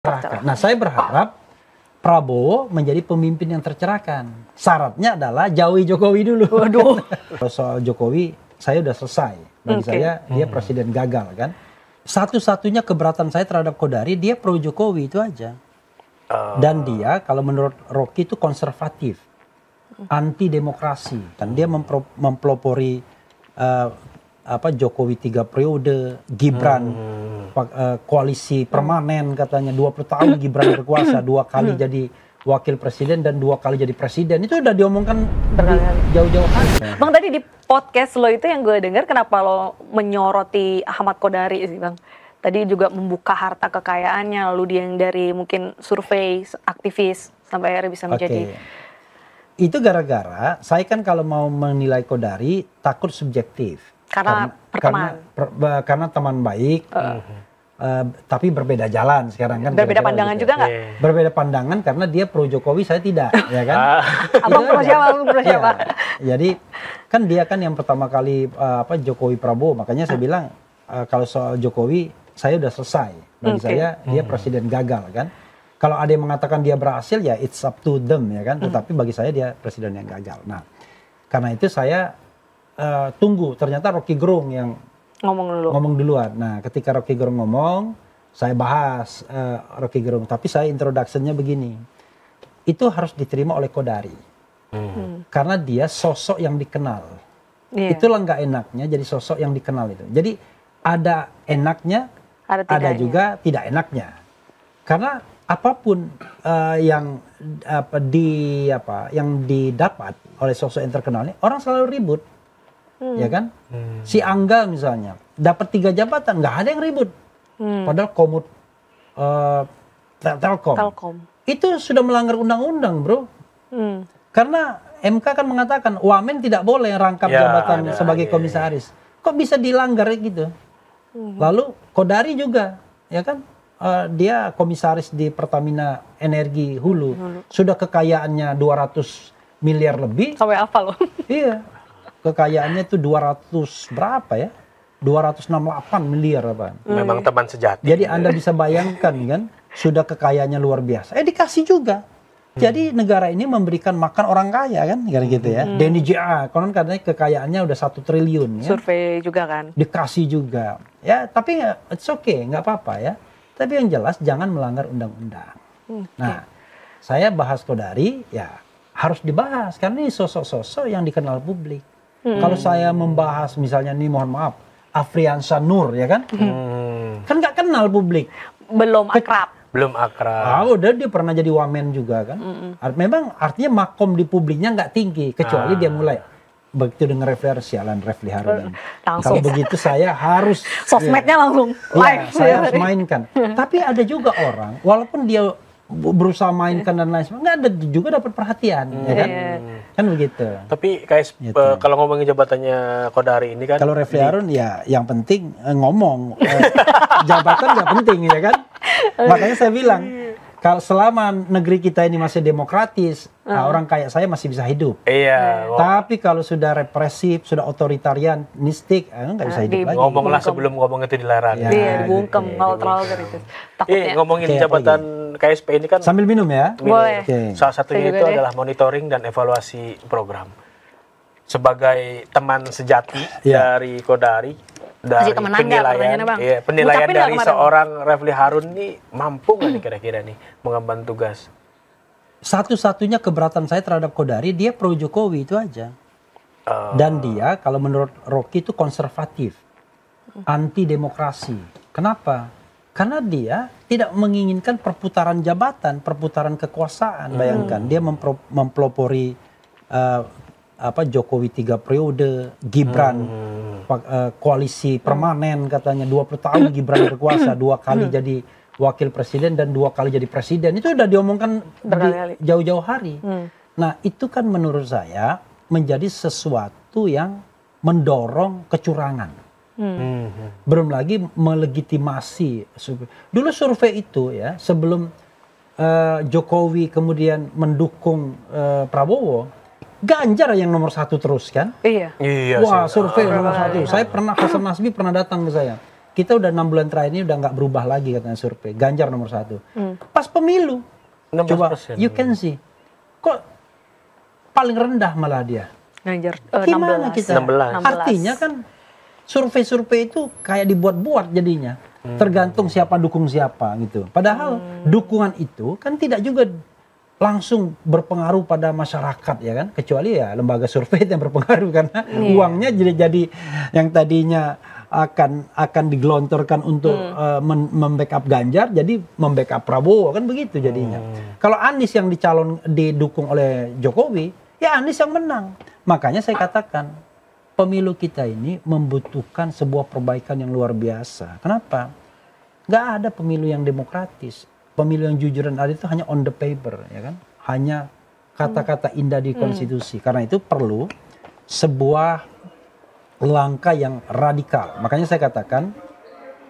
tercerahkan. Nah, saya berharap Prabowo menjadi pemimpin yang tercerahkan. Syaratnya adalah jauhi Jokowi dulu. Waduh. Soal Jokowi, saya udah selesai. Bagi saya, dia presiden gagal kan. Satu-satunya keberatan saya terhadap Kodari, dia pro Jokowi itu aja. Dan dia, kalau menurut Rocky itu konservatif, anti demokrasi. Dan dia mempelopori Jokowi 3 periode, Gibran koalisi permanen katanya 20 tahun Gibran berkuasa, 2 kali jadi wakil presiden dan 2 kali jadi presiden. Itu udah diomongkan jauh-jauh hari. Bang, tadi di podcast lo itu yang gue dengar, kenapa lo menyoroti Ahmad Kodari sih Bang? Tadi juga membuka harta kekayaannya, lalu dia yang dari mungkin survei, aktivis, sampai akhirnya bisa menjadi... Itu gara-gara, saya kan kalau mau menilai Kodari takut subjektif. Karena teman baik, tapi berbeda jalan sekarang kan. Berbeda pandangan gitu. juga nggak? Berbeda pandangan karena dia pro Jokowi, saya tidak, ya kan? Abang pro siapa? Abang pro siapa? Jadi kan dia kan yang pertama kali Jokowi Prabowo, makanya saya bilang kalau soal Jokowi saya udah selesai. Bagi saya dia presiden gagal kan. Kalau ada yang mengatakan dia berhasil ya it's up to them ya kan. Tetapi bagi saya dia presiden yang gagal. Nah karena itu saya tunggu, ternyata Rocky Gerung yang ngomong duluan. Nah ketika Rocky Gerung ngomong, saya bahas Rocky Gerung. Tapi saya introduction-nya begini, itu harus diterima oleh Kodari. Karena dia sosok yang dikenal. Itulah nggak enaknya jadi sosok yang dikenal itu. Jadi ada enaknya, ada juga tidak enaknya. Karena apapun yang didapat oleh sosok yang terkenal ini, orang selalu ribut. Ya kan? Si Angga misalnya dapat 3 jabatan, nggak ada yang ribut. Padahal Komut Telkom itu sudah melanggar undang-undang, bro. Karena MK kan mengatakan wamen tidak boleh rangkap jabatan sebagai komisaris. Kok bisa dilanggar gitu? Lalu Kodari juga, ya kan? Dia komisaris di Pertamina Energi Hulu. Sudah kekayaannya 200 miliar lebih. Sampai apa loh? Iya. Kekayaannya itu 200 berapa ya? 268 miliar apa? Memang teman sejati. Jadi Anda bisa bayangkan kan, sudah kekayaannya luar biasa. Dikasih juga. Jadi negara ini memberikan makan orang kaya kan, gitu ya. Denny JA, konon katanya kekayaannya udah 1 triliun. Ya? Survei juga kan? Dikasih juga. Ya, tapi it's okay, nggak apa-apa ya. Tapi yang jelas jangan melanggar undang-undang. Nah, saya bahas Kodari, ya harus dibahas karena ini sosok-sosok yang dikenal publik. Kalau saya membahas misalnya nih, mohon maaf, Afriansyah Nur ya kan, kan nggak kenal publik, belum akrab. Udah dia pernah jadi wamen juga kan. Memang artinya makom di publiknya nggak tinggi, kecuali dia mulai begitu dengar Refli Harun. Kalau begitu saya harus sosmednya langsung live. Saya harus mainkan. Tapi ada juga orang, walaupun dia berusaha mainkan dan lain sebagainya, nggak ada juga dapat perhatian, ya kan? Kan begitu. Tapi kayak kalau ngomongin jabatannya Kodari ini kan, kalau Refli Harun ya yang penting ngomong, jabatan nggak penting ya kan? Makanya saya bilang, kalau selama negeri kita ini masih demokratis, orang kayak saya masih bisa hidup. Iya. Tapi kalau sudah represif, sudah otoritarianistik, nggak bisa hidup lagi. Ngomonglah sebelum ngomong itu dilarang. Iya, dibungkem kalau terlalu gitu. Ngomongin jabatan KSP ini kan. Sambil minum ya. Boleh. Salah satunya itu adalah monitoring dan evaluasi program. Sebagai teman sejati dari Kodari, dari penilaian dari seorang Refli Harun ini, mampu nggak nih kira-kira nih mengemban tugas? Satu-satunya keberatan saya terhadap Kodari, dia pro Jokowi itu aja. Dan dia kalau menurut Rocky itu konservatif, anti demokrasi. Kenapa? Karena dia tidak menginginkan perputaran jabatan, perputaran kekuasaan. Bayangkan dia mempelopori Jokowi 3 periode, Gibran koalisi permanen katanya 20 tahun Gibran berkuasa, 2 kali jadi wakil presiden dan 2 kali jadi presiden. Itu udah diomongkan jauh-jauh hari. Nah itu kan menurut saya menjadi sesuatu yang mendorong kecurangan. Belum lagi melegitimasi. Dulu survei itu ya, sebelum Jokowi kemudian mendukung Prabowo, Ganjar yang nomor 1 terus kan? Iya. Wah, survei nomor 1. Saya pernah, Hasan Nasbi pernah datang ke saya. kita udah 6 bulan terakhir ini udah nggak berubah lagi katanya survei. Ganjar nomor 1. Pas pemilu, 16%. coba you can see, kok paling rendah malah dia. Ganjar Gimana 16. kita? 16. Artinya kan survei-survei itu kayak dibuat-buat jadinya. Tergantung siapa dukung siapa gitu. Padahal dukungan itu kan tidak juga langsung berpengaruh pada masyarakat ya kan, kecuali ya lembaga survei yang berpengaruh karena uangnya jadi yang tadinya akan digelontorkan untuk membackup Ganjar jadi membackup Prabowo kan begitu jadinya. Kalau Anies yang didukung oleh Jokowi, ya Anies yang menang. Makanya saya katakan pemilu kita ini membutuhkan sebuah perbaikan yang luar biasa. Kenapa? Nggak ada pemilu yang demokratis. Pemilu yang jujur dan adil itu hanya on the paper, ya kan? Hanya kata-kata indah di konstitusi. Karena itu perlu sebuah langkah yang radikal. Makanya saya katakan,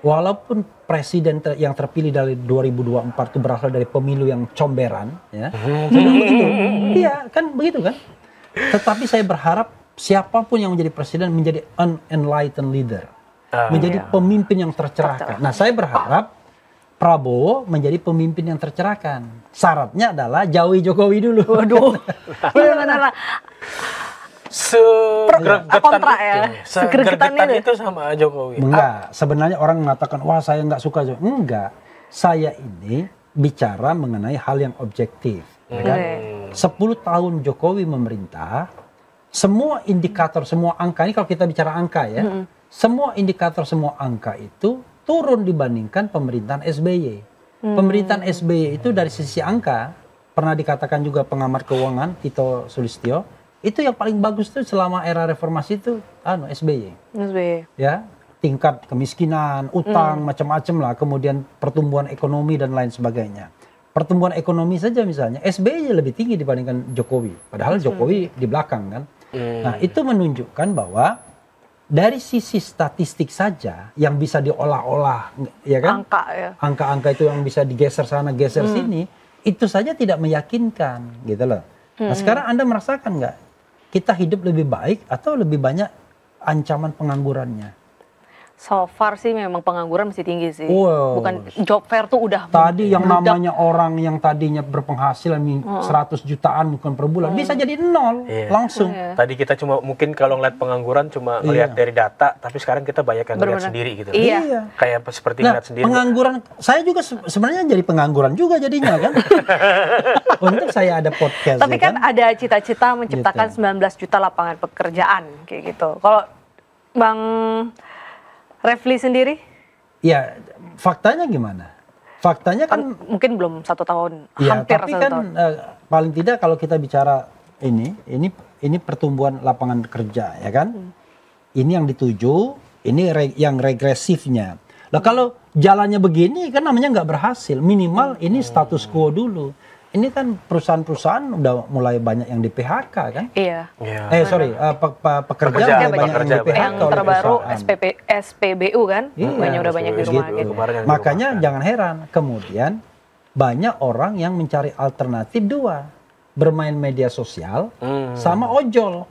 walaupun presiden yang terpilih dari 2024 itu berasal dari pemilu yang comberan, ya, begitu, iya kan begitu kan? Tetapi saya berharap siapapun yang menjadi presiden menjadi unenlightened leader, menjadi pemimpin yang tercerahkan. Nah, saya berharap Prabowo menjadi pemimpin yang tercerahkan. Syaratnya adalah jauhi Jokowi dulu. Waduh. Benar-benar segergetan itu sama Jokowi. Enggak, sebenarnya orang mengatakan wah saya nggak suka. Enggak, saya ini bicara mengenai hal yang objektif. Ya kan? 10 tahun Jokowi memerintah, semua indikator, semua angka ini kalau kita bicara angka ya, semua indikator, semua angka itu turun dibandingkan pemerintahan SBY. Pemerintahan SBY itu dari sisi angka, pernah dikatakan juga pengamat keuangan Tito Sulistyo, itu yang paling bagus tuh selama era reformasi itu SBY. Ya, tingkat kemiskinan, utang, macam-macam lah, kemudian pertumbuhan ekonomi dan lain sebagainya. Pertumbuhan ekonomi saja misalnya, SBY lebih tinggi dibandingkan Jokowi. Padahal Jokowi di belakang kan. Nah, itu menunjukkan bahwa dari sisi statistik saja yang bisa diolah-olah, ya kan? Angka-angka itu yang bisa digeser sana, geser sini, itu saja tidak meyakinkan, gitu loh. Nah, sekarang Anda merasakan nggak? Kita hidup lebih baik atau lebih banyak ancaman penganggurannya? So far sih memang pengangguran masih tinggi sih. Wow. Bukan job fair tuh udah. Tadi yang namanya orang yang tadinya berpenghasilan 100 jutaan bukan per bulan bisa jadi 0 langsung. Tadi kita cuma mungkin kalau ngeliat pengangguran cuma ngeliat dari data, tapi sekarang kita banyak yang ngeliat sendiri gitu. Iya. Kayak seperti ngeliat sendiri. Pengangguran, saya juga sebenarnya jadi pengangguran juga jadinya kan. Untuk saya ada podcast. Tapi kan ada cita-cita menciptakan 19 juta lapangan pekerjaan kayak gitu. Kalau Bang Refli sendiri? Ya, faktanya gimana? Faktanya kan mungkin belum 1 tahun, ya, hampir tapi 1 kan, tahun. Paling tidak kalau kita bicara ini pertumbuhan lapangan kerja, ya kan? Ini yang dituju, ini yang regresifnya. Lah kalau jalannya begini kan namanya nggak berhasil. Minimal ini status quo dulu. Ini kan perusahaan-perusahaan udah mulai banyak yang di PHK kan? Iya. Pekerja banyak yang di PHK. Yang terbaru SPBU kan? Udah banyak di rumah gitu. Makanya jangan heran kemudian banyak orang yang mencari alternatif dua, bermain media sosial sama ojol.